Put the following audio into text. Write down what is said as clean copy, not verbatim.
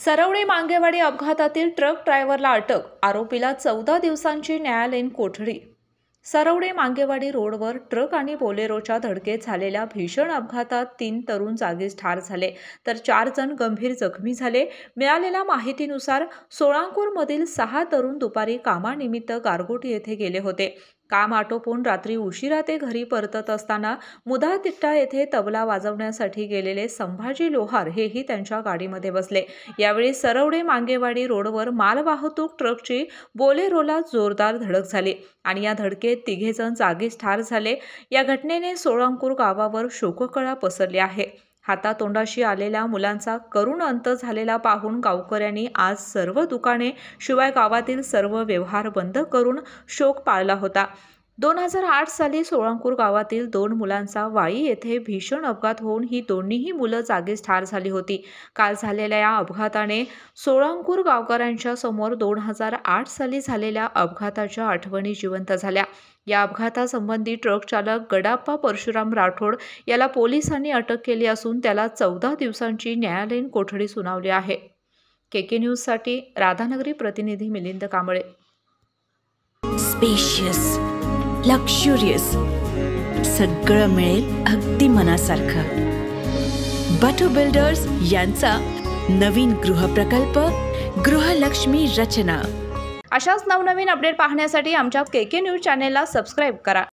सरवडे मांगेवाडी अपघातातील ट्रक ड्रायव्हरला अटक, आरोपीला 14 दिवसांची न्यायालयीन कोठडी। सरवडे मांगेवाडी रोडवर ट्रक आणि बोलेरोच्या धडकेत झालेल्या भीषण अपघातात 3 तरुण जागीच ठार झाले, तर 4 जण गंभीर जखमी झाले। मिळालेल्या माहितीनुसार सोळांकूरमधील 6 तरुण दुपारी कामानिमित्त गारगोटी येथे गेले होते। काम आटोपून रात्री उशिरा ते घरी परतत असताना मुधातिट्टा येथे तबला वाजवण्यासाठी गेलेले संभाजी लोहार हेही त्यांच्या गाडीमध्ये बसले। यावेळी सरवडे मांगेवाडी रोडवर मालवाहतूक ट्रकची बोलेरोला जोरदार धडक झाली आणि या धडकेत 3 जण जागीच ठार झाले। या घटनेने सोळांकूर गावावर शोककळा पसरली आहे। हातातोंडाशी आलेल्या मुलांचा करुण अंत झालेला पाहून गावकऱ्यांनी आज सर्व दुकाने शिवाय गावातील सर्व व्यवहार बंद करून शोक पाळला होता। 2008 साली सोळांकूर गावातील 2 मुलांचा वाई येथे भीषण अपघात होऊन ही दोन्हीही मुलं जागीच ठार झाली होती। काल झालेल्या या अपघाताने सोळांकूर गावकऱ्यांच्या समोर 2008 साली झालेल्या अपघाताच्या आठवणी जिवंत झाल्या। या अपघातासंबंधी ट्रक चालक गडाप्पा परशुराम राठोड याला पोलिसांनी अटक केली असून त्याला 14 दिवसांची न्यायालयीन कोठडी सुनावली आहे। केके न्यूजसाठी राधानगरी प्रतिनिधी मिलिंद कांबळे। स्पेशियस, लक्झुरियस, सगळं मिळेल अगदी मनासारखं। बटू बिल्डर्स यांचा नवीन गृहप्रकल्प गृहलक्ष्मी रचना। अशाच नवनवीन अपडेट पाहण्यासाठी आमच्या केके न्यूज चॅनेलला सबस्क्राइब करा।